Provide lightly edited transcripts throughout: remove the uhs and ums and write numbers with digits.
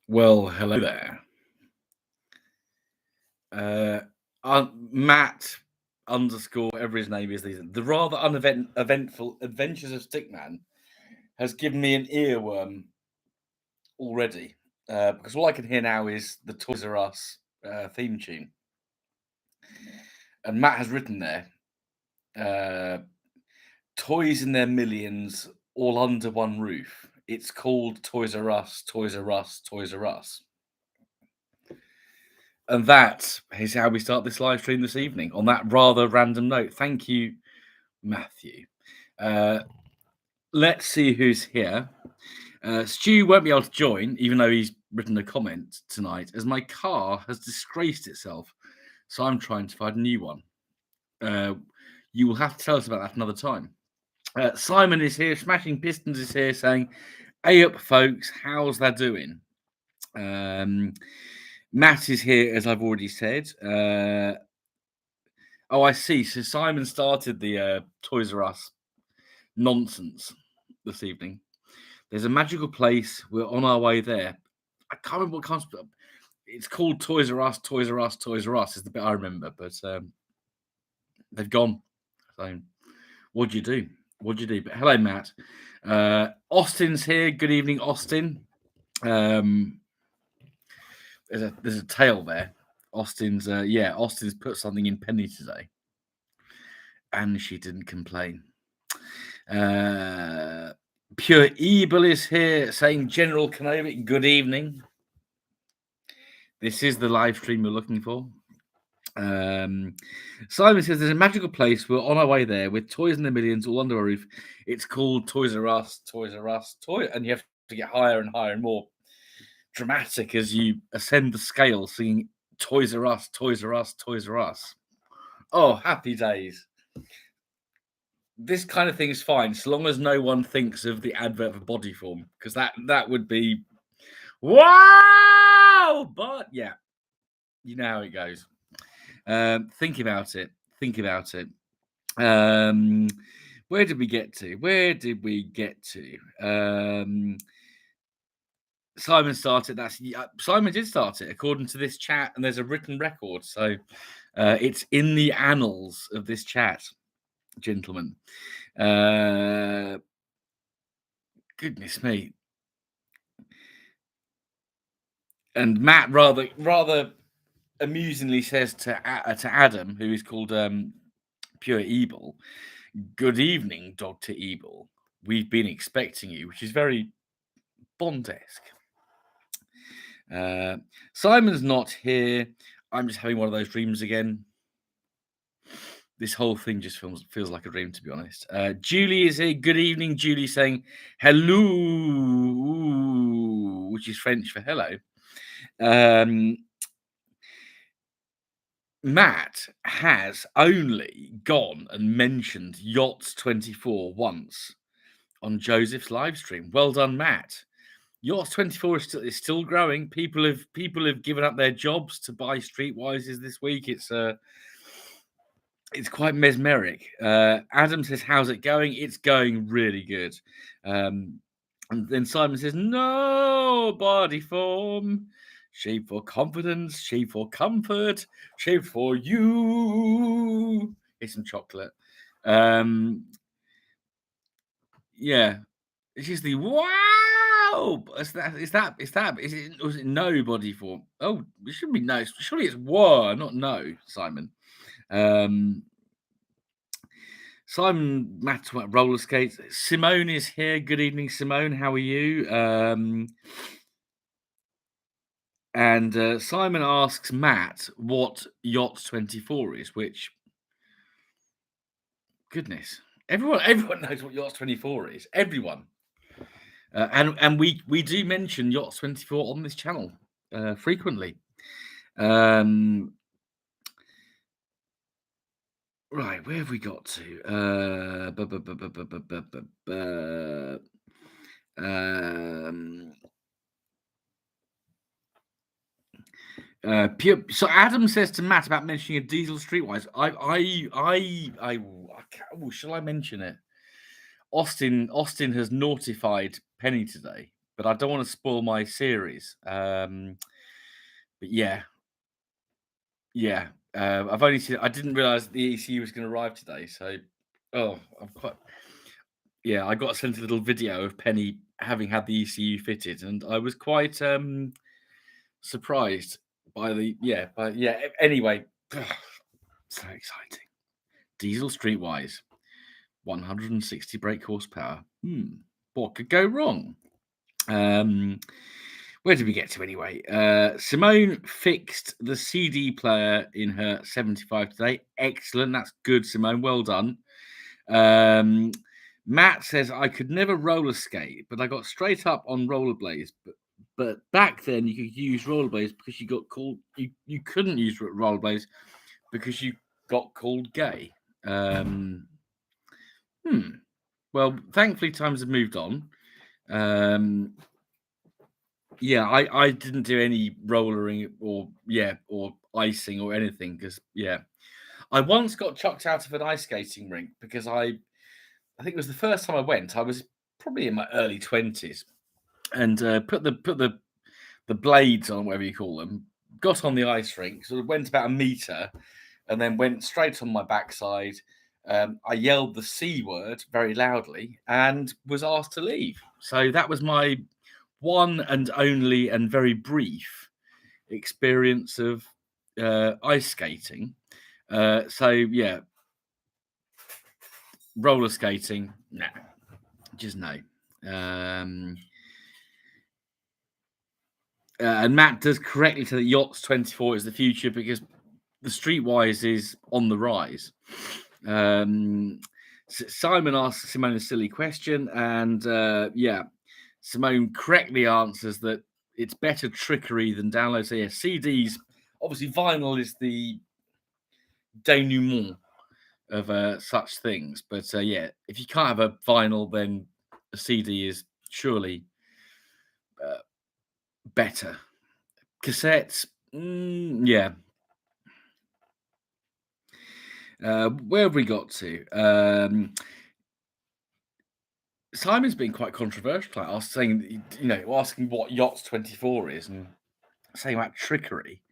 Well, hello there. Uh, Matt underscore whatever his name is. The rather uneventful Adventures of Stickman has given me an earworm already because all I can hear now is the Toys R Us theme tune, and Matt has written there, uh, "Toys in their millions, all under one roof. It's called Toys R Us, Toys R Us, Toys R Us." And that is how we start this live stream this evening on that rather random note. Thank you, Matthew. Uh, let's see who's here. Stu won't be able to join, even though he's written a comment tonight, as my car has disgraced itself. So I'm trying to find a new one. You will have to tell us about that another time. Simon is here. Smashing Pistons is here saying, "Hey up, folks. How's that doing?" Matt is here, as I've already said. Oh, I see. So Simon started the Toys R Us nonsense this evening. There's a magical place. We're on our way there. I can't remember what comes. It's called Toys R Us, Toys R Us, Toys R Us is the bit I remember, but they've gone. So what'd you do? What'd you do? But hello, Matt. Austin's here. Good evening, Austin. There's a tail there. Austin's Austin's put something in Penny today, and she didn't complain. Pure Evil is here saying, General Kenobi, good evening. This is the live stream we're looking for. Simon says there's a magical place. We're on our way there with toys in the millions all under a roof. It's called Toys R Us, Toys R Us, and you have to get higher and higher and more dramatic as you ascend the scale, singing Toys R Us, Toys R Us, Toys R Us. Oh, happy days. This kind of thing is fine, so long as no one thinks of the advert for Body Form, because that would be wow. But yeah, you know how it goes. Think about it. Think about it. Where did we get to? Simon started. Simon did start it according to this chat, and there's a written record, so it's in the annals of this chat, gentlemen. Goodness me. And Matt rather amusingly says to Adam, who is called Pure Evil, "Good evening, Dr. Evil. We've been expecting you," which is very Bond-esque. Simon's not here. I'm just having one of those dreams again. This whole thing just feels like a dream, to be honest. Julie is here. Good evening, Julie, saying hello, which is French for hello. Matt has only gone and mentioned Yachts 24 once on Joseph's live stream. Well done, Matt. Yachts 24 is still growing. People have given up their jobs to buy Streetwisers this week. It's quite mesmeric. Adam says, "How's it going?" It's going really good. And then Simon says, "No body form. Shape for confidence, shape for comfort, shape for you." Here's some chocolate. Yeah. It's just the wow. Is it no body form? Oh, it should be no. Surely it's were, not no, Simon. Simon Matt's about roller skates. Simone is here. Good evening, Simone. How are you? And Simon asks Matt what Yacht 24 is, which, goodness, everyone knows what Yacht 24 is. Everyone. And we do mention Yacht 24 on this channel frequently. Right, where have we got to? So Adam says to Matt about mentioning a diesel streetwise. Shall I mention it? Austin has notified Penny today but I don't want to spoil my series. But yeah, yeah. I've only seen. I didn't realize the ECU was going to arrive today, so I'm quite. Yeah, I got sent a little video of Penny having had the ECU fitted, and I was quite surprised by the yeah. But yeah, anyway, so exciting. Diesel Streetwise, 160 brake horsepower. What could go wrong? Um, where did we get to anyway? Simone fixed the CD player in her 75 today. Excellent. That's good, Simone. Well done. Matt says, I could never roller skate, but I got straight up on rollerblades. But back then you could use rollerblades because you got called, you couldn't use rollerblades because you got called gay. Well, thankfully times have moved on. Yeah, I didn't do any rollering or icing or anything because I once got chucked out of an ice skating rink because I think it was the first time I went. I was probably in my early 20s and put the blades on, whatever you call them, got on the ice rink, sort of went about a meter, and then went straight on my backside. I yelled the C word very loudly and was asked to leave. So that was my one and only and very brief experience of ice skating. So yeah, roller skating, nah, just no. And Matt does correctly say that Yachts 24 is the future because the Streetwise is on the rise. Simon asks Simone a silly question, and Simone correctly answers that it's better trickery than download. So yeah, CDs, obviously vinyl is the denouement of such things, but if you can't have a vinyl, then a CD is surely better. Cassettes, yeah. Where have we got to? Simon's been quite controversial. I was saying, asking what Yachts 24 is and saying about trickery.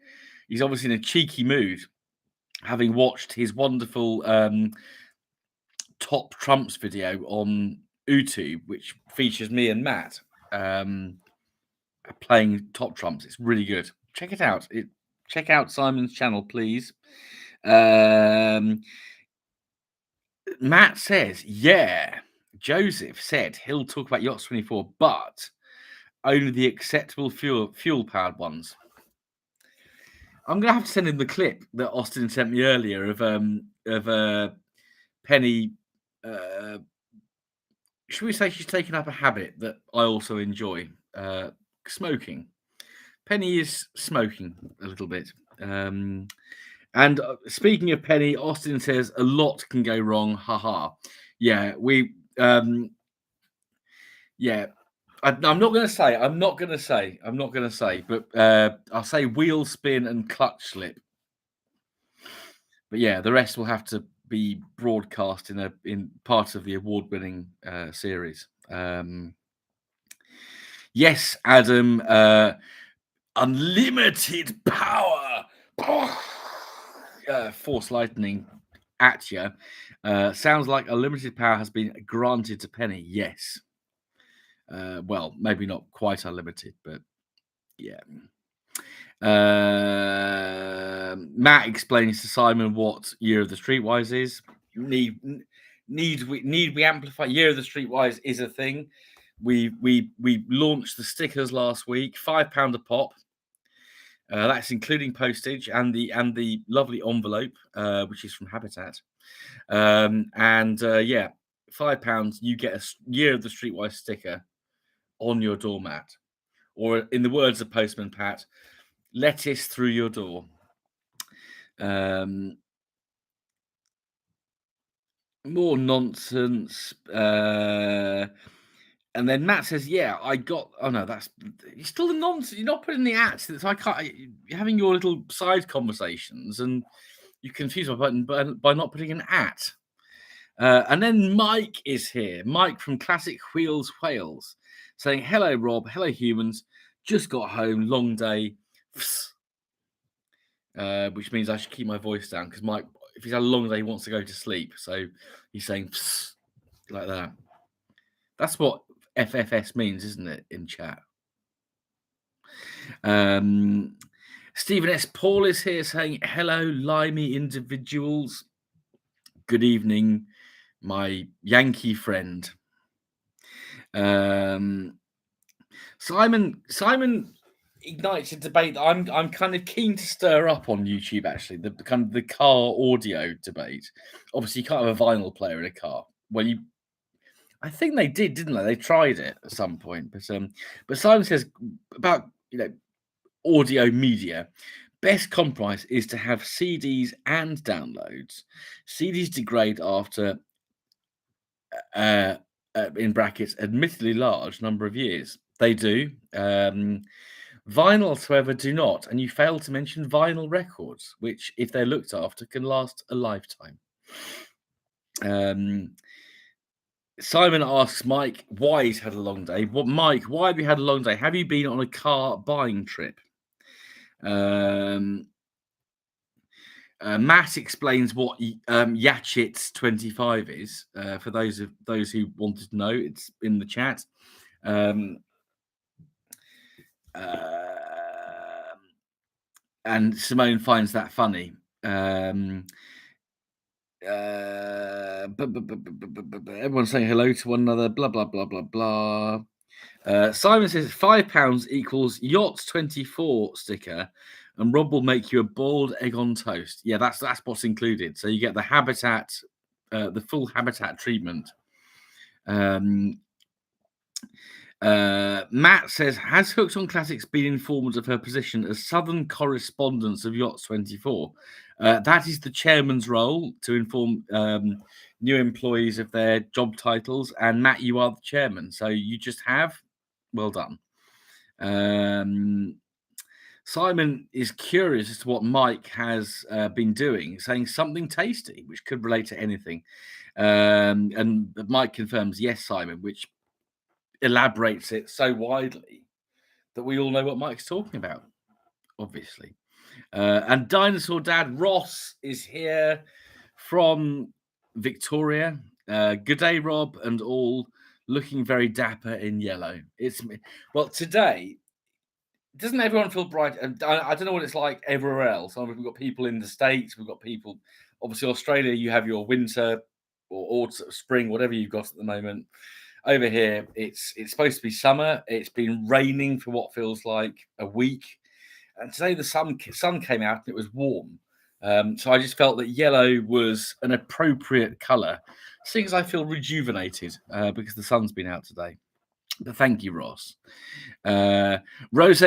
He's obviously in a cheeky mood, having watched his wonderful Top Trumps video on YouTube, which features me and Matt playing Top Trumps. It's really good. Check it out. Check out Simon's channel, please. Matt says, yeah. Joseph said he'll talk about Yachts 24, but only the acceptable fuel powered ones. I'm gonna have to send him the clip that Austin sent me earlier of Penny. Should we say she's taken up a habit that I also enjoy? Smoking. Penny is smoking a little bit. And speaking of Penny, Austin says a lot can go wrong. Haha. Yeah, I'm not going to say, but I'll say wheel spin and clutch slip. But yeah, the rest will have to be broadcast in part of the award-winning series. Yes, Adam, unlimited power. Force lightning at you. Sounds like unlimited power has been granted to Penny. Yes. Well, maybe not quite unlimited, but yeah. Matt explains to Simon what Year of the Streetwise is. Need we amplify? Year of the Streetwise is a thing. We launched the stickers last week, £5 a pop. That's including postage and the lovely envelope, which is from Habitat. £5, you get a Year of the Streetwise sticker on your doormat, or in the words of Postman Pat, lettuce through your door. More nonsense. And then Matt says, "Yeah, I got." Oh no, that's still the nonsense. You're not putting the at. So I can't. You're having your little side conversations, and you confuse my button by not putting an at. And then Mike is here. Mike from Classic Wheels Wales saying, hello, Rob. Hello, humans. Just got home. Long day. Which means I should keep my voice down because Mike, if he's had a long day, he wants to go to sleep. So he's saying like that. That's what FFS means, isn't it, in chat? Stephen S. Paul is here saying, hello, limey individuals. Good evening, my Yankee friend. Simon ignites a debate that I'm kind of keen to stir up on YouTube, actually, the kind of the car audio debate. Obviously, you can't have a vinyl player in a car. Well, I think they did, didn't they? They tried it at some point, but Simon says about audio media. Best compromise is to have CDs and downloads. CDs degrade after, in brackets, admittedly large number of years. They do. Vinyls, however, do not. And you fail to mention vinyl records, which, if they're looked after, can last a lifetime. Simon asks Mike why he's had a long day. What, Mike? Why have you had a long day? Have you been on a car buying trip? Matt explains what Yachit's 25 is. For those who wanted to know, it's in the chat. And Simone finds that funny. Everyone's saying hello to one another. Blah blah blah blah blah. Simon says £5 equals Yachts 24 sticker, and Rob will make you a boiled egg on toast. Yeah, that's what's included. So you get the habitat, the full habitat treatment. Matt says, has Hooked on Classics been informed of her position as Southern Correspondent of Yachts 24? That is the chairman's role, to inform new employees of their job titles. And Matt, you are the chairman, so you just have. Well done. Simon is curious as to what Mike has been doing, saying something tasty, which could relate to anything. And Mike confirms, yes, Simon, which elaborates it so widely that we all know what Mike's talking about, obviously. And Dinosaur Dad Ross is here from Victoria. Good day, Rob, and all, looking very dapper in yellow. It's me. Well, today, doesn't everyone feel bright? I don't know what it's like everywhere else. We've got people in the States. We've got people, obviously, Australia, you have your winter or autumn, spring, whatever you've got at the moment. Over here, it's supposed to be summer. It's been raining for what feels like a week. And today the sun came out and it was warm. So I just felt that yellow was an appropriate colour, seeing as I feel rejuvenated because the sun's been out today. But thank you, Ross. Rose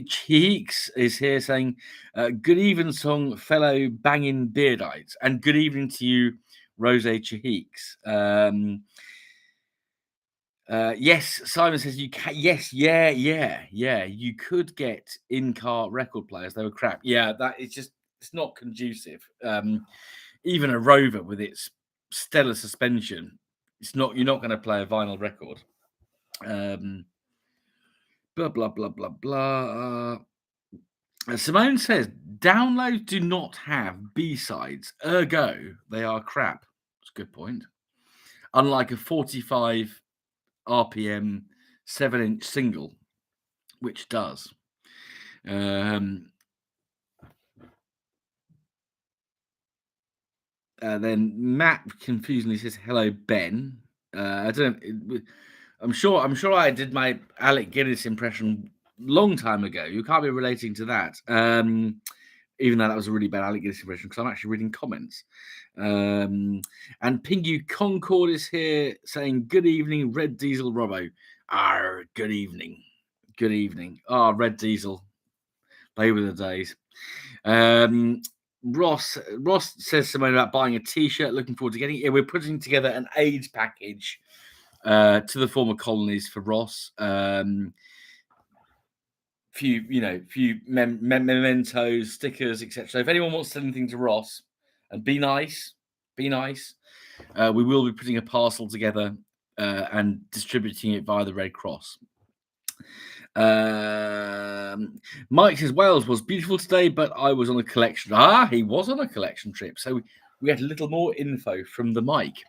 Cheeks is here saying, good evening, song, fellow banging beardites. And good evening to you, Rose Cheeks. Yes, Simon says you can. Yes, yeah. You could get in-car record players. They were crap. Yeah, it's not conducive. Even a Rover with its stellar suspension, you're not going to play a vinyl record. Blah blah blah blah blah. Simone says downloads do not have B-sides, ergo they are crap. That's a good point. Unlike a 45 RPM 7-inch single, which does. Then Matt confusingly says, "Hello, Ben." I don't know. I'm sure I did my Alec Guinness impression long time ago. You can't be relating to that. Even though that was a really bad Alec Guinness impression, because I'm actually reading comments. And Pingu Concord is here saying, good evening, Red Diesel Robbo. Good evening. Good evening. Red Diesel. They were the days. Ross says something about buying a t-shirt. Looking forward to getting it. We're putting together an aid package to the former colonies for Ross. Few mementos, stickers, etc. So if anyone wants to send anything to Ross, and be nice, we will be putting a parcel together and distributing it via the Red Cross. Um, Mike says Wales was beautiful today, but I was on a collection. He was on a collection trip, so we had a little more info from the Mike.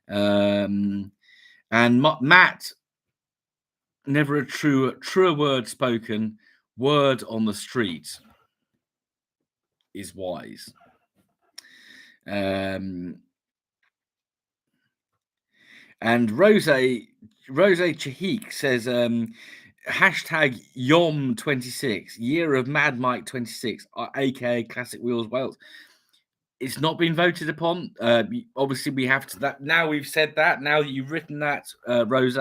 And Matt, never a truer word spoken. Word on the street is wise. And Rose Chahik says hashtag Yom26, year of Mad Mike 26, aka Classic Wheels Wales. It's not been voted upon. Obviously, we have to that now. We've said that. Now that you've written that, Rose,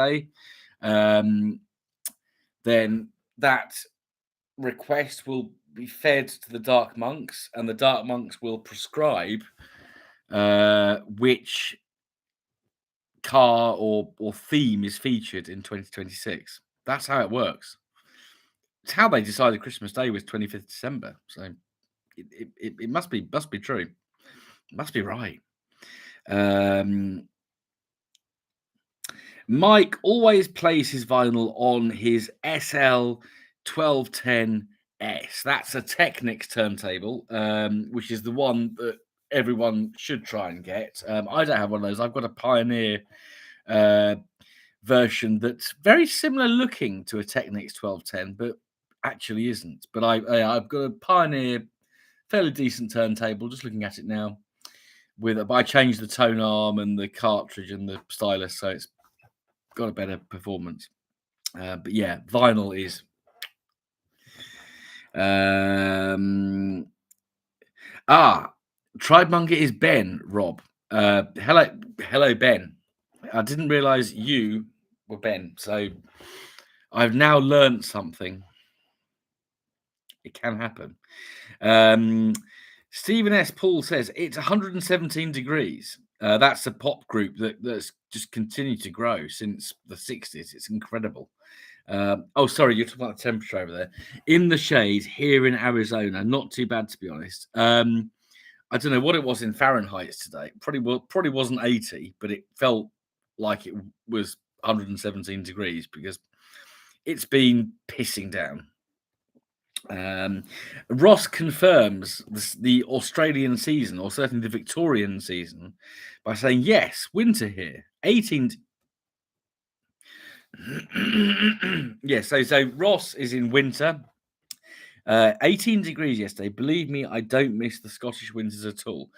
then that request will be fed to the Dark Monks, and the Dark Monks will prescribe which car or theme is featured in 2026. That's how it works. It's how they decided Christmas Day was 25th December. So it must be true. It must be right. Mike always plays his vinyl on his SL 1210S. That's a Technics turntable, which is the one that everyone should try and get. I don't have one of those. I've got a Pioneer version that's very similar looking to a Technics 1210, but actually isn't. But I've got a Pioneer, fairly decent turntable. Just looking at it now, but I changed the tone arm and the cartridge and the stylus, so it's got a better performance. But yeah, vinyl is. Tribe Monger is Ben, Rob. Hello, Ben. I didn't realize you were Ben, so I've now learned something. It can happen. Stephen S. Paul says it's 117 degrees. That's a pop group that's just continued to grow since the 60s. It's incredible. Sorry, you're talking about the temperature over there. In the shade here in Arizona, not too bad, to be honest. I don't know what it was in Fahrenheit today. Probably wasn't 80, but it felt like it was 117 degrees because it's been pissing down. Ross confirms the Australian season, or certainly the Victorian season, by saying, yes, winter here. 18. Yeah, so Ross is in winter. 18 degrees yesterday. Believe me, I don't miss the Scottish winters at all.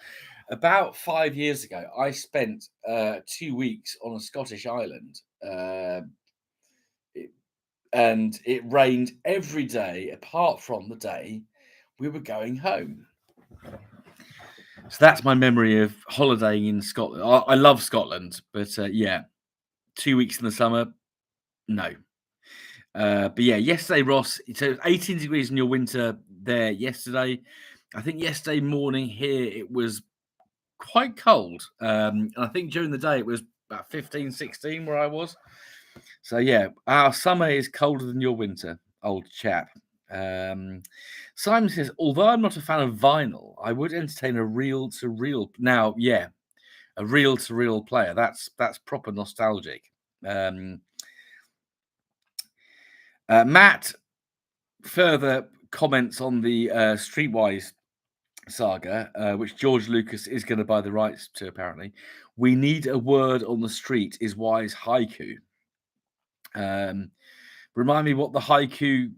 About 5 years ago, I spent 2 weeks on a Scottish island. And it rained every day apart from the day we were going home. So that's my memory of holidaying in Scotland. I love Scotland, but yeah, 2 weeks in the summer, no. But yeah, yesterday, Ross, so it was 18 degrees in your winter there yesterday. I think yesterday morning here it was quite cold. And I think during the day it was about 15, 16 where I was. So yeah, our summer is colder than your winter, old chap. Simon says, although I'm not a fan of vinyl, I would entertain a reel-to-reel. Now, yeah, a reel-to-reel player. That's proper nostalgic. Matt further comments on the Streetwise saga, which George Lucas is going to buy the rights to, apparently. We need a word on the street is wise haiku. Remind me what the haiku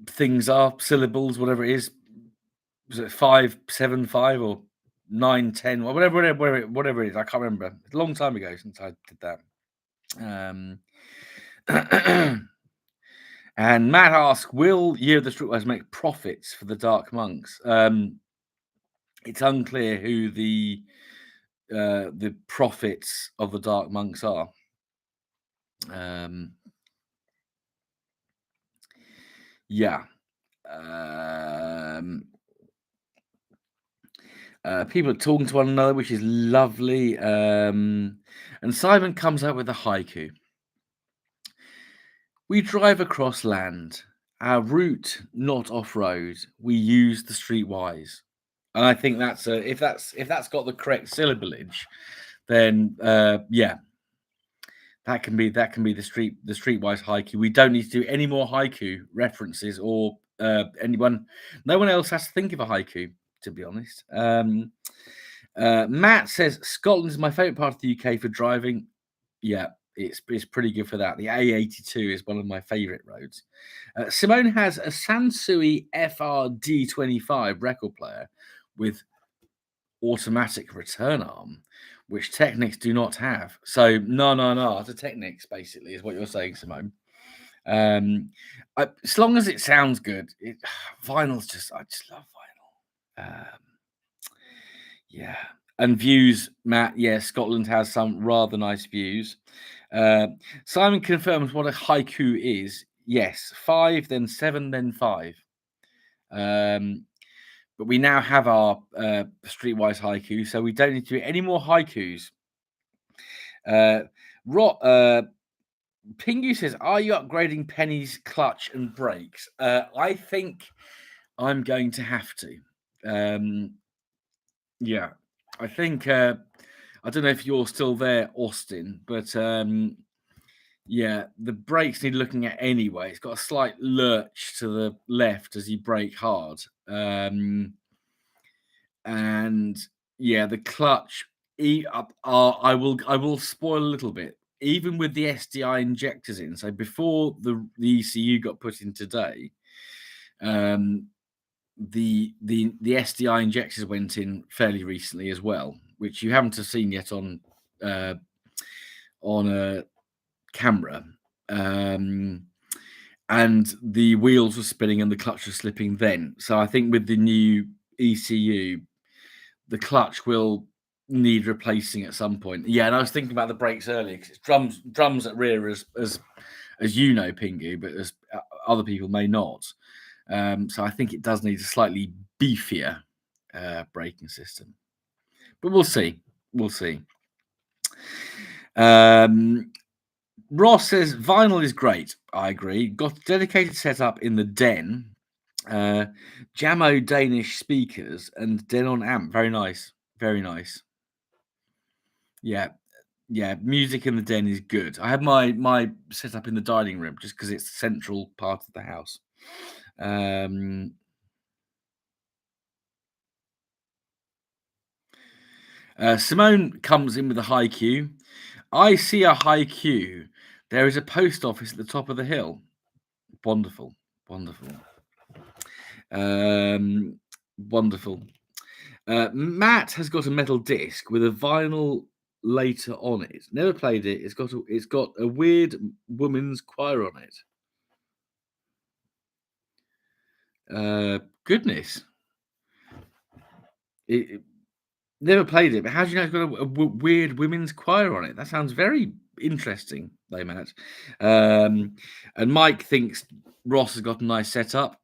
things are, syllables, whatever it is. Was it 5, 7, 5 or 9, 10, or whatever it is? I can't remember. It's a long time ago since I did that. And Matt asks, will Year of the Streetwise make profits for the Dark Monks? It's unclear who the prophets of the Dark Monks are. Yeah. People are talking to one another, which is lovely. And Simon comes out with a haiku. We drive across land, our route not off-road. We use the streetwise. And I think that's if that's got the correct syllableage, then yeah, that can be the streetwise haiku. We don't need to do any more haiku references or anyone. No one else has to think of a haiku, to be honest. Matt says Scotland is my favourite part of the UK for driving. Yeah, it's pretty good for that. The A82 is one of my favourite roads. Simone has a Sansui FRD25 record player with automatic return arm, which Technics do not have. So no, it's a Technics basically is what you're saying, Simone. As long as it sounds good, vinyl's I just love vinyl. Yeah, and views, Matt. Yeah, Scotland has some rather nice views. Uh, Simon confirms what a haiku is. Yes, 5, then 7, then 5. But we now have our streetwise haiku, so we don't need to do any more haikus. Pingu says, "Are you upgrading Penny's clutch and brakes?" I think I'm going to have to. Yeah, I think. I don't know if you're still there, Austin, but yeah, the brakes need looking at anyway. It's got a slight lurch to the left as you brake hard. And yeah, the clutch. I will spoil a little bit. Even with the SDI injectors in, so before the ECU got put in today, the SDI injectors went in fairly recently as well, which you haven't seen yet on a camera. And the wheels were spinning and the clutch was slipping then. So I think with the new ECU, the clutch will need replacing at some point. Yeah, and I was thinking about the brakes earlier because it's drums at rear as you know, Pingu, but as other people may not. So I think it does need a slightly beefier braking system, but we'll see. We'll see. Ross says vinyl is great. I agree. Got a dedicated setup in the den. Jamo Danish speakers and Denon amp. Very nice. Very nice. Yeah. Yeah. Music in the den is good. I have my setup in the dining room just because it's the central part of the house. Simone comes in with a high Q. I see a high Q. There is a post office at the top of the hill. Wonderful. Wonderful. Wonderful. Matt has got a metal disc with a vinyl later on it. Never played it. It's got a weird woman's choir on it. Goodness. Never played it, but how do you know it's got a weird women's choir on it? That sounds very interesting, though, Matt. And Mike thinks Ross has got a nice setup,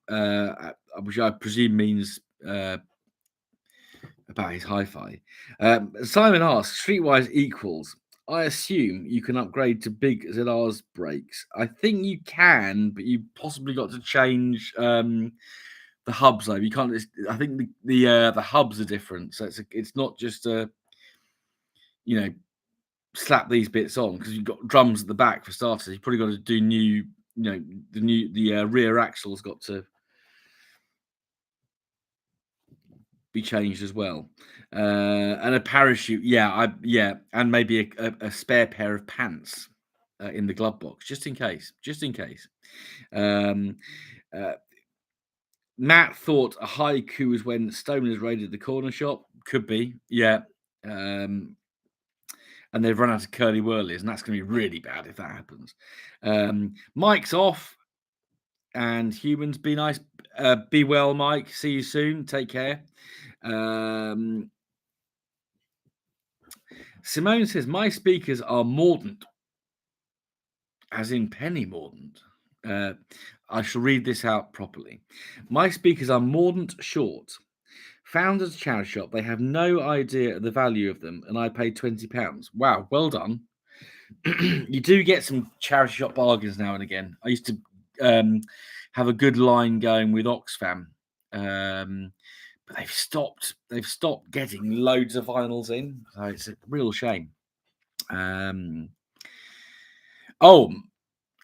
which I presume means about his hi-fi. Simon asks, Streetwise equals. I assume you can upgrade to big ZR's brakes. I think you can, but you possibly got to change the hubs though. You can't. I think the hubs are different, so it's not just slap these bits on because you've got drums at the back for starters. You've probably got to do the rear axle's got to be changed as well, and a parachute. And maybe a spare pair of pants in the glove box just in case. Um, uh, Matt thought a haiku was when Stoners raided the corner shop. Could be, yeah. And they've run out of curly whirlies, and that's going to be really bad if that happens. Mike's off, and humans, be nice, be well, Mike. See you soon. Take care. Simone says my speakers are mordant, as in penny mordant. I shall read this out properly. My speakers are mordant short. Found at a charity shop, they have no idea of the value of them, and I paid £20. Wow, well done. You do get some charity shop bargains now and again. I used to have a good line going with Oxfam but they've stopped getting loads of vinyls in. So it's a real shame. Oh,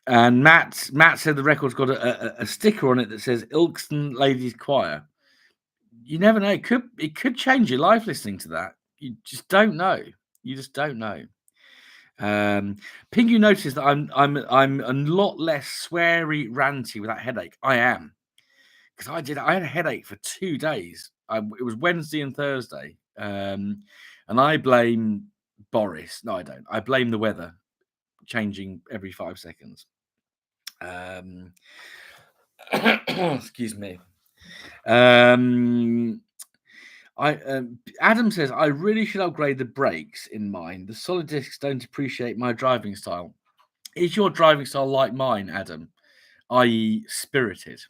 and Matt said the record's got a sticker on it that says Ilkeston Ladies Choir. You never know. It could change your life listening to that. You just don't know. You just don't know. Pingu noticed that I'm a lot less sweary, ranty with that headache. I am, because I had a headache for 2 days. It was Wednesday and Thursday, and I blame Boris. No, I don't. I blame the weather changing every 5 seconds. Excuse me. Adam says I really should upgrade the brakes in mine. The solid discs don't appreciate my driving style. Is your driving style like mine, Adam? I.e., spirited.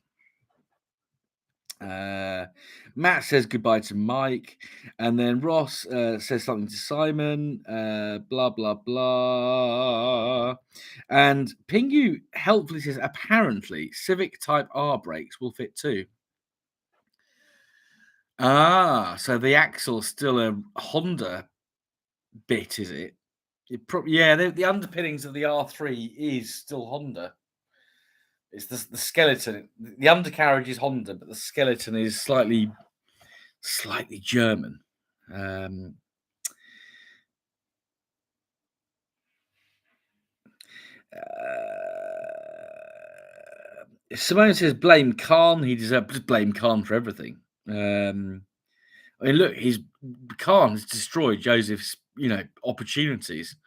Matt says goodbye to Mike, and then Ross says something to Simon. Blah blah blah. And Pingu helpfully says apparently Civic Type R brakes will fit too. So the axle's still a Honda bit, is it? The underpinnings of the R3 is still Honda. It's the skeleton. The undercarriage is Honda, but the skeleton is slightly German. Simone says blame Khan. He deserves to blame Khan for everything. I mean, look, Khan has destroyed Joseph's opportunities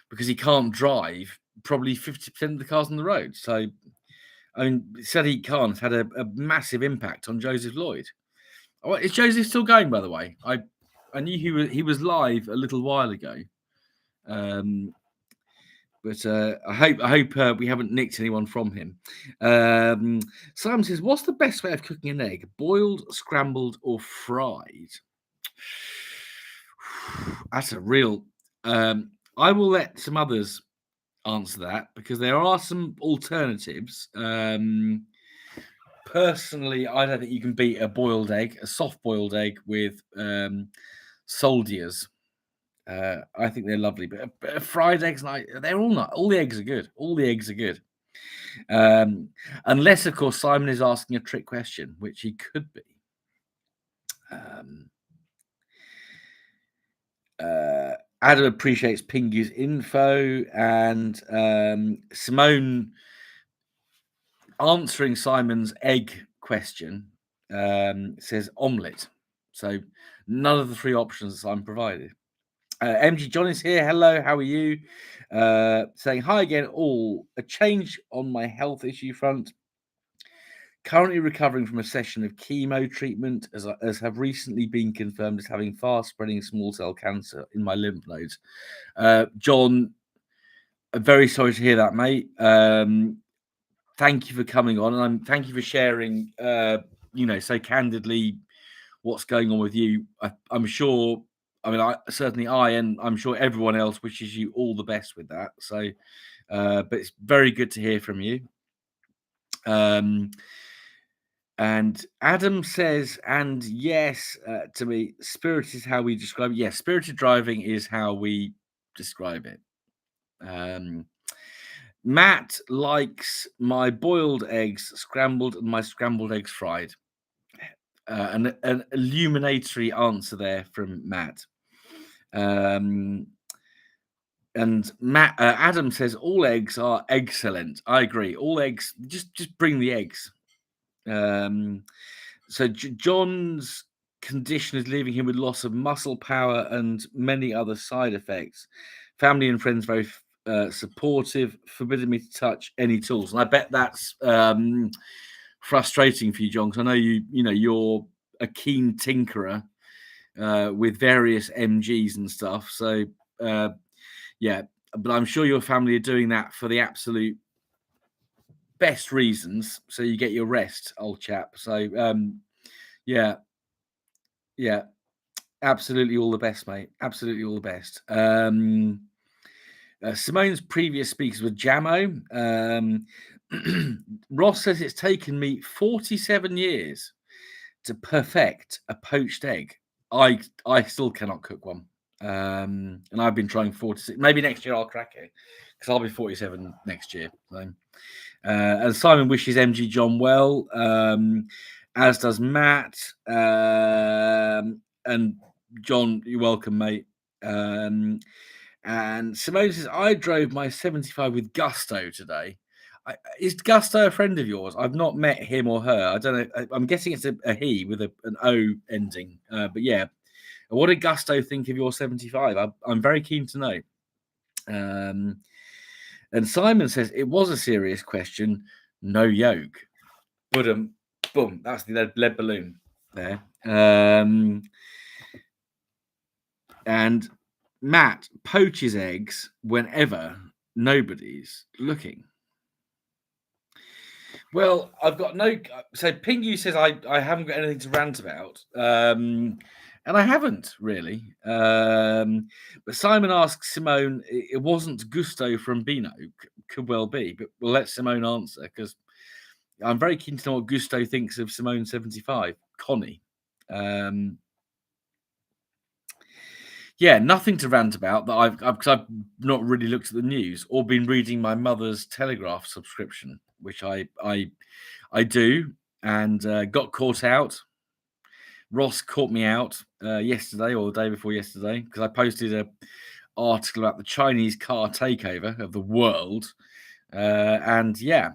because he can't drive probably 50% of the cars on the road. So, I mean, Sadiq Khan's had a massive impact on Joseph Lloyd. Oh, is Joseph still going, by the way? I knew he was live a little while ago. But I hope we haven't nicked anyone from him. Simon says, what's the best way of cooking an egg? Boiled, scrambled, or fried? That's a real... I will let some others answer that because there are some alternatives. Personally, I don't think you can beat a soft boiled egg with soldiers. I think they're lovely, but fried eggs, they're all not. All the eggs are good. All the eggs are good. Unless, of course, Simon is asking a trick question, which he could be. Adam appreciates Pingu's info, and Simone answering Simon's egg question says omelette. So none of the 3 options I'm provided. MG John is here. Hello, how are you? Saying hi again. All a change on my health issue front. Currently recovering from a session of chemo treatment, as have recently been confirmed as having fast-spreading small cell cancer in my lymph nodes. John, I'm very sorry to hear that, mate. Thank you for coming on, and thank you for sharing, so candidly what's going on with you. I'm sure. I mean, and I'm sure everyone else wishes you all the best with that. So, but it's very good to hear from you. And Adam says, and yes, to me, spirit is how we describe it. Yes, spirited driving is how we describe it. Matt likes my boiled eggs scrambled and my scrambled eggs fried. An illuminatory answer there from Matt. And Adam says all eggs are excellent. I agree. All eggs, just bring the eggs. So John's condition is leaving him with loss of muscle power and many other side effects. Family and friends very supportive, forbidding me to touch any tools, and I bet that's frustrating for you, John, because I know you're a keen tinkerer with various MGs and stuff. So yeah, but I'm sure your family are doing that for the absolute best reasons, so you get your rest, old chap. So yeah, absolutely all the best, mate. Absolutely all the best. Simone's previous speakers were Jamo. Ross says it's taken me 47 years to perfect a poached egg, I still cannot cook one. And I've been trying 46. Maybe next year I'll crack it because I'll be 47 next year. So, and Simon wishes MG John well, as does Matt. And John, you're welcome, mate. And Simone says, I drove my 75 with Gusto today. Is Gusto a friend of yours? I've not met him or her. I don't know. I'm guessing it's a he with an O ending. But yeah, what did Gusto think of your 75? I'm very keen to know. And Simon says, it was a serious question. No yoke. Boom. That's the lead balloon there. And Matt poaches eggs whenever nobody's looking. Well, I've got no. So Pingu says I haven't got anything to rant about, and I haven't really. But Simon asks Simone, it wasn't Gusto from Beano. Could well be, but we'll let Simone answer because I'm very keen to know what Gusto thinks of Simone 75, Connie. Yeah, nothing to rant about that because I've not really looked at the news or been reading my mother's Telegraph subscription, which I do, and got caught out. Ross caught me out yesterday or the day before yesterday because I posted a article about the Chinese car takeover of the world, and yeah,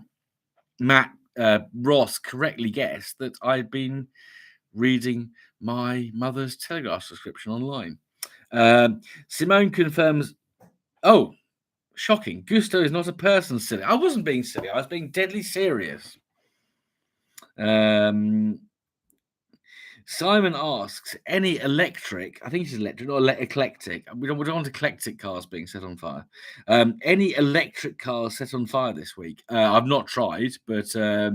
Ross correctly guessed that I'd been reading my mother's Telegraph subscription online. Simone confirms. Oh, shocking! Gusto is not a person. Silly. I wasn't being silly. I was being deadly serious. Simon asks, any electric, I think it's electric, not eclectic. We don't want eclectic cars being set on fire. Any electric cars set on fire this week? I've not tried, but I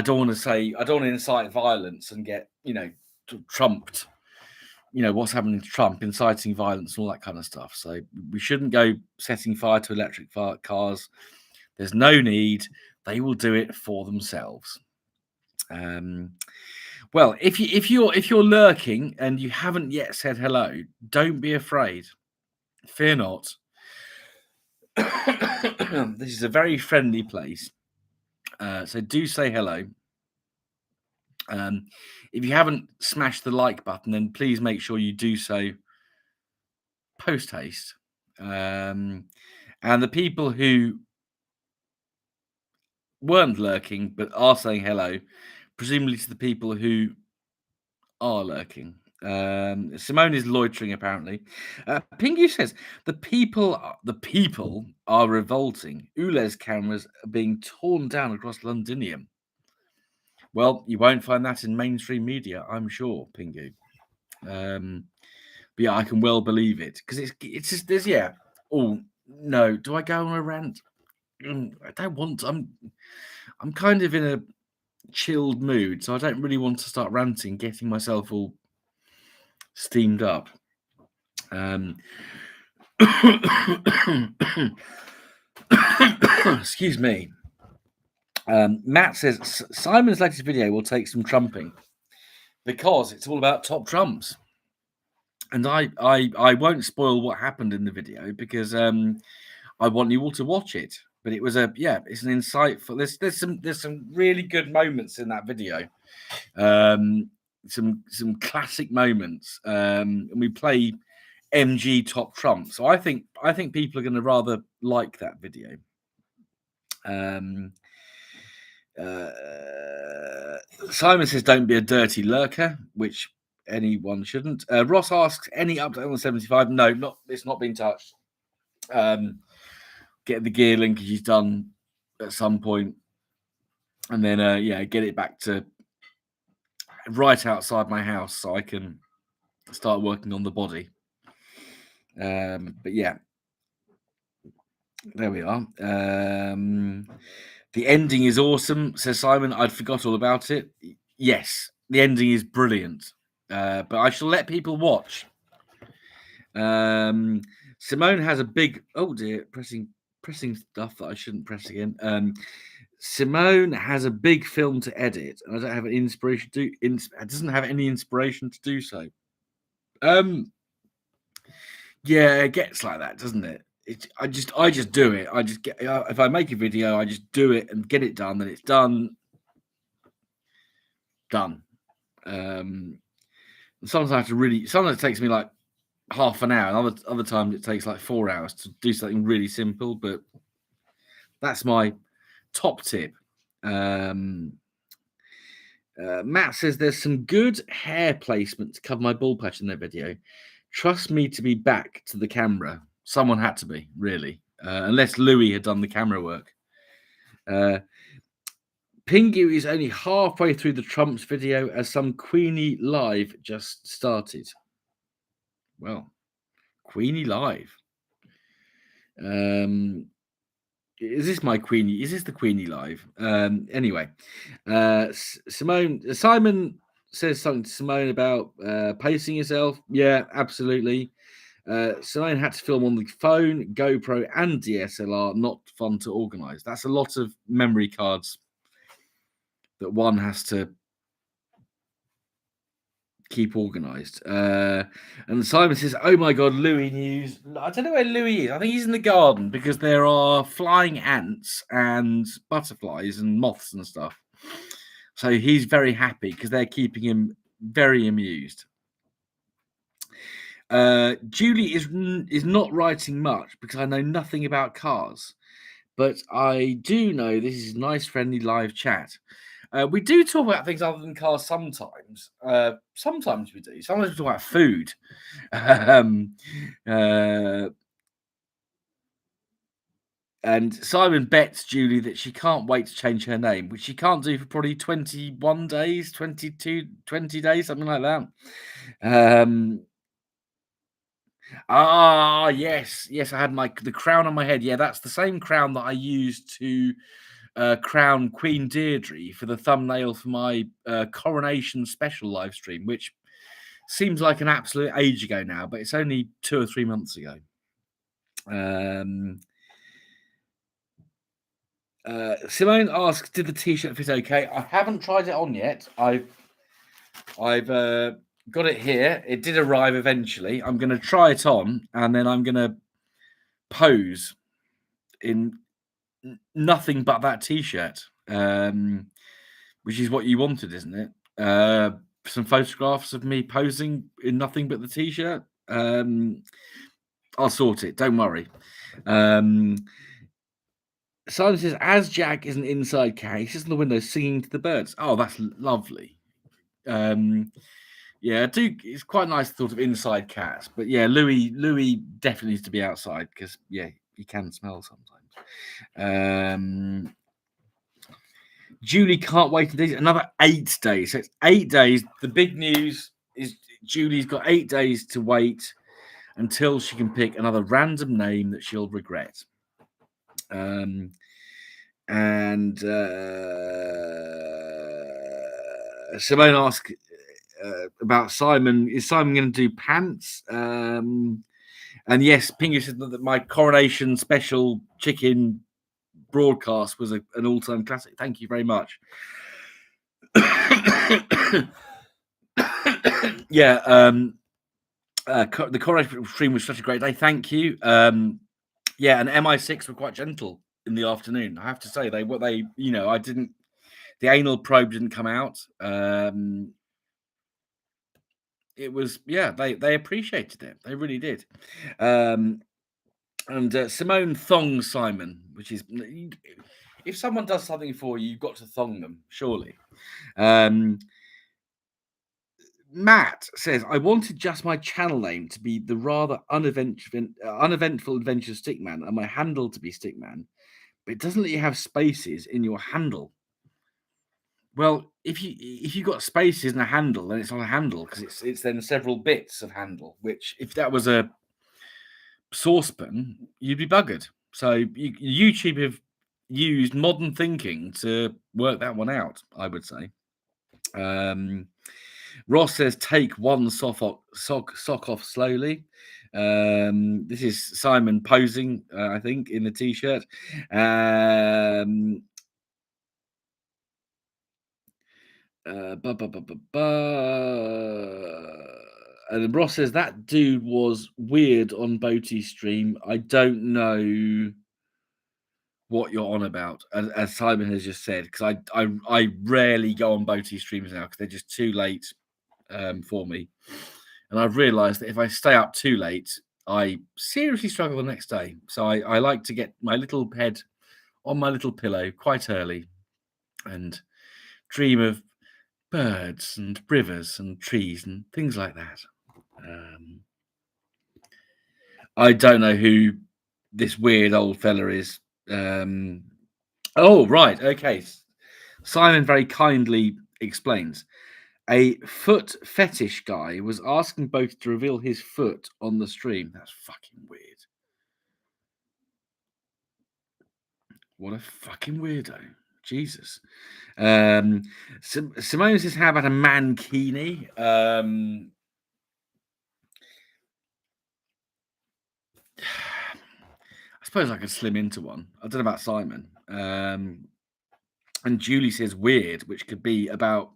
don't want to incite violence and get, trumped. What's happening to Trump, inciting violence and all that kind of stuff. So we shouldn't go setting fire to electric cars. There's no need. They will do it for themselves. Well, if you're lurking and you haven't yet said hello, don't be afraid. Fear not. This is a very friendly place, so do say hello. If you haven't smashed the like button, then please make sure you do so post haste. And the people who weren't lurking but are saying hello, presumably to the people who are lurking. Simone is loitering apparently. Pingu says the people are revolting. Ule's cameras are being torn down across Londinium. Well, you won't find that in mainstream media, I'm sure, Pingu. But yeah, I can well believe it because it's just there's yeah. Oh no, do I go on a rant? I don't want to. I'm kind of in a chilled mood, so I don't really want to start ranting, getting myself all steamed up. Excuse me. Matt says Simon's latest video will take some trumping because it's all about top trumps, and I won't spoil what happened in the video because I want you all to watch it. But it was it's an insightful. There's some really good moments in that video. Some classic moments. And we play MG top trump. So I think people are going to rather like that video. Simon says, "Don't be a dirty lurker," which anyone shouldn't. Ross asks, "Any update on the 75?" No, it's not been touched. Get the gear linkage done at some point, and then get it back to right outside my house so I can start working on the body. But yeah, there we are. The ending is awesome, says Simon. I'd forgot all about it. Yes, the ending is brilliant. But I shall let people watch. Simone has a big pressing stuff that I shouldn't press again. Simone has a big film to edit, and I don't have an inspiration to doesn't have any inspiration to do so. Um, yeah, it gets like that, doesn't it? I just do it. I just get if I make a video, I just do it and get it done. Then it's done. Done. And sometimes I have to really. Sometimes it takes me like half an hour, and other times it takes like 4 hours to do something really simple. But that's my top tip. Um, Matt says there's some good hair placement to cover my bald patch in their video. Trust me to be back to the camera. Someone had to be, really, unless Louis had done the camera work. Pingu is only halfway through the Trumps video as some Queenie live just started. Well, Queenie live. Is this my Queenie? Is this the Queenie live? Anyway, Simon says something to Simone about pacing yourself. Yeah, absolutely. Simone had to film on the phone, GoPro, and DSLR. Not fun to organize. That's a lot of memory cards that one has to keep organized. And Simon says, "Oh my God, Louis news." I don't know where Louis is. I think he's in the garden because there are flying ants and butterflies and moths and stuff. So he's very happy because they're keeping him very amused. Julie is not writing much because I know nothing about cars, but I do know this is nice, friendly live chat. We do talk about things other than cars sometimes. Sometimes we do. Sometimes we talk about food. um, uh, and Simon bets Julie that she can't wait to change her name, which she can't do for probably 21 days, 22, 20 days, something like that. Yes, yes, I had the crown on my head. Yeah, that's the same crown that I used to crown Queen Deirdre for the thumbnail for my coronation special live stream, which seems like an absolute age ago now, but it's only 2 or 3 months ago. Simone asks, "Did the t-shirt fit okay?" I haven't tried it on yet. I've got it here. It did arrive eventually. I'm going to try it on, and then I'm going to pose in nothing but that t-shirt, which is what you wanted, isn't it? Some photographs of me posing in nothing but the t-shirt. I'll sort it. Don't worry. Simon says, as Jack is an inside cat, he sits in the window singing to the birds. Oh, that's lovely. Yeah, it's quite nice thought of inside cats, but yeah, Louis definitely needs to be outside because yeah, he can smell sometimes. Julie can't wait another 8 days. So it's 8 days. The big news is Julie's got 8 days to wait until she can pick another random name that she'll regret. And Simone asked about Simon. Is Simon going to do pants? And yes, Pingu said that my coronation special chicken broadcast was an all-time classic. Thank you very much. Yeah, the coronation stream was such a great day. Thank you. Yeah, and MI6 were quite gentle in the afternoon. I have to say, I didn't. The anal probe didn't come out. It was, yeah, they appreciated it. They really did. And Simone thong Simon, which is, if someone does something for you, you've got to thong them, surely. Matt says, I wanted just my channel name to be the rather uneventful adventure Stickman and my handle to be Stickman, but it doesn't let you have spaces in your handle. Well, if you got spaces in a handle, then it's not a handle because it's then several bits of handle. Which, if that was a saucepan, you'd be buggered. So YouTube have used modern thinking to work that one out, I would say. Ross says, "Take one sock off slowly." This is Simon posing, I think, in the t-shirt. And then Ross says that dude was weird on Boaty's stream. I don't know what you're on about, as Simon has just said, because I rarely go on Boaty streams now because they're just too late for me. And I've realised that if I stay up too late, I seriously struggle the next day. So I like to get my little head on my little pillow quite early and dream of birds and rivers and trees and things like that. I don't know who this weird old fella is. Oh, right. Okay. Simon very kindly explains. A foot fetish guy was asking both to reveal his foot on the stream. That's fucking weird. What a fucking weirdo. Jesus. Simone says, how about a mankini? I suppose I could slim into one. I don't know about Simon. And Julie says weird, which could be about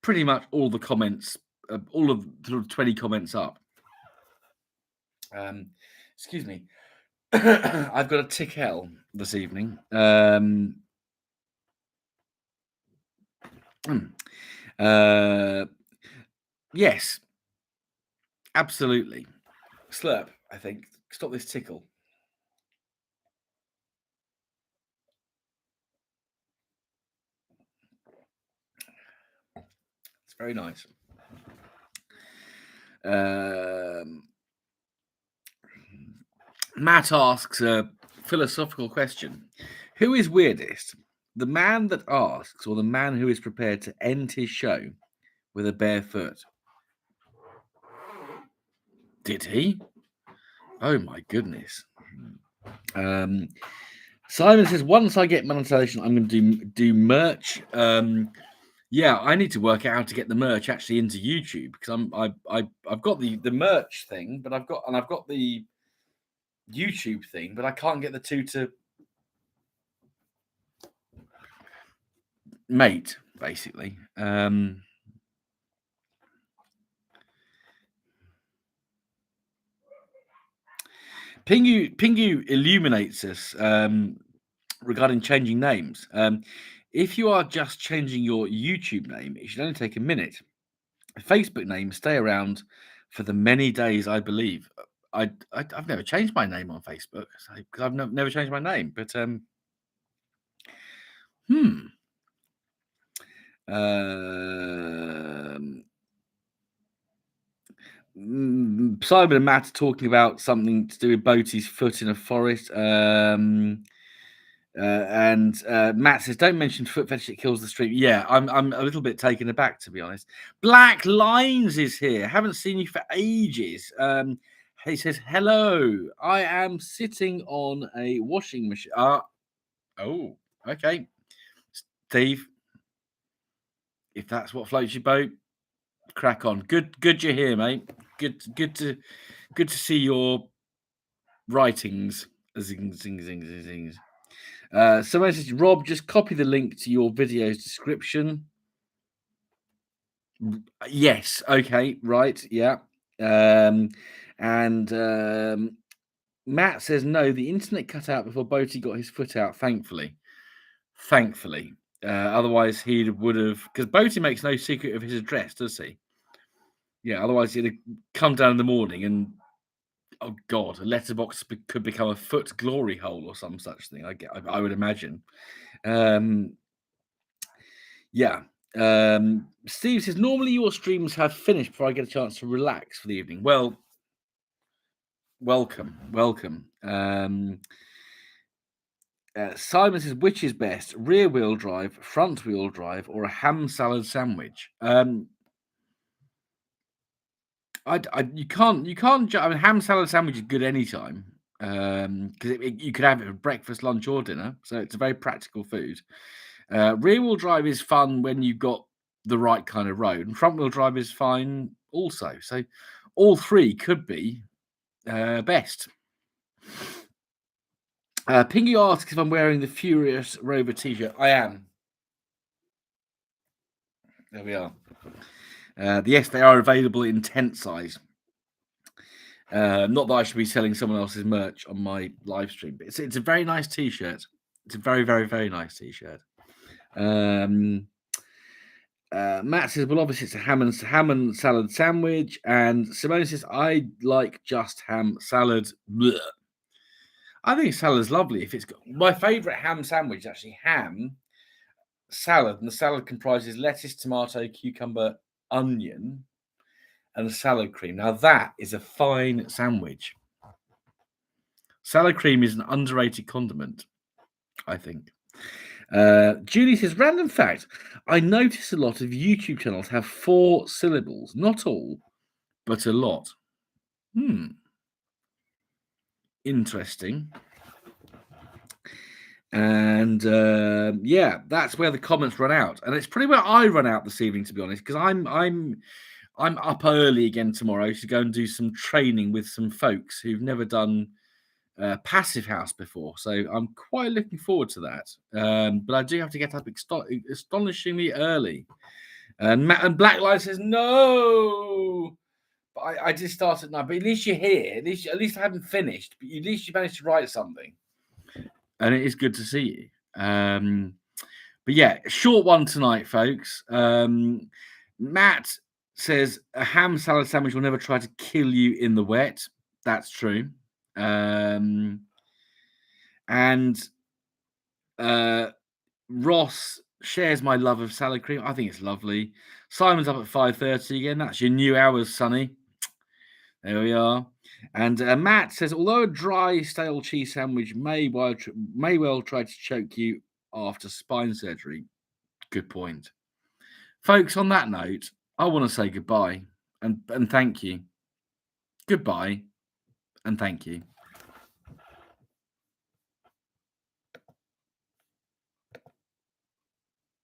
pretty much all the comments, all of the 20 comments up. Excuse me. I've got a tickle this evening. Yes, absolutely. Slurp, I think. Stop this tickle. It's very nice. Matt asks a philosophical question. Who is weirdest? The man that asks or the man who is prepared to end his show with a bare foot? Did he? Oh my goodness. Simon says, once I get monetization, I'm going to do merch. Yeah, I need to work out how to get the merch actually into YouTube because I've got the merch thing, but I've got the YouTube thing, but I can't get the two to mate, basically. Pingu illuminates us regarding changing names. If you are just changing your YouTube name, it should only take a minute. A Facebook name stay around for the many days, I believe. I've never changed my name on Facebook because I've never changed my name. But Simon and Matt are talking about something to do with Boaty's foot in a forest. And Matt says, "Don't mention foot fetish; it kills the stream." Yeah, I'm a little bit taken aback, to be honest. Black Lines is here. Haven't seen you for ages. He says, "Hello. I am sitting on a washing machine." Oh, okay, Steve. If that's what floats your boat, crack on. Good you're here, mate. Good to see your writings. Zing, zing, zing, zing, zing. Someone says, Rob, just copy the link to your video's description. Yes. Okay. Right. Yeah. Matt says, no, the internet cut out before Boaty got his foot out, thankfully. Otherwise, he would have, because Boaty makes no secret of his address, does he? Yeah. Otherwise, he'd have come down in the morning and, oh God, a letterbox could become a foot glory hole or some such thing. I would imagine. Yeah. Steve says, normally your streams have finished before I get a chance to relax for the evening. Well, welcome. Simon says, which is best, rear wheel drive, front wheel drive, or a ham salad sandwich? You can't. I mean, ham salad sandwich is good anytime because you could have it for breakfast, lunch, or dinner. So it's a very practical food. Rear wheel drive is fun when you've got the right kind of road, and front wheel drive is fine also. So all three could be best. Pingy asks if I'm wearing the Furious Rover t-shirt. I am. There we are. Yes, they are available in tent size. Not that I should be selling someone else's merch on my live stream, but it's a very nice t-shirt. It's a very, very, very nice t-shirt. Matt says, well, obviously it's a ham and salad sandwich. And Simone says, I like just ham salad. Blech. I think salad's lovely. If it's got my favourite ham sandwich is actually ham, salad, and the salad comprises lettuce, tomato, cucumber, onion, and salad cream. Now that is a fine sandwich. Salad cream is an underrated condiment, I think. Julie says, random fact, I notice a lot of YouTube channels have 4 syllables. Not all, but a lot. Interesting. And yeah, that's where the comments run out. And it's pretty where I run out this evening, to be honest, because I'm up early again tomorrow to go and do some training with some folks who've never done Passive House before. So I'm quite looking forward to that. But I do have to get up astonishingly early. And Black Light says, no. But I just started now. But at least you're here. At least I haven't finished. But at least you managed to write something. And it is good to see you. But yeah, short one tonight, folks. Matt says a ham salad sandwich will never try to kill you in the wet. That's true. And Ross shares my love of salad cream. I think it's lovely. Simon's up at 5:30 again. That's your new hours, Sonny. There we are. And Matt says, although a dry, stale cheese sandwich may well try to choke you after spine surgery. Good point. Folks, on that note, I want to say goodbye and thank you. Goodbye and thank you.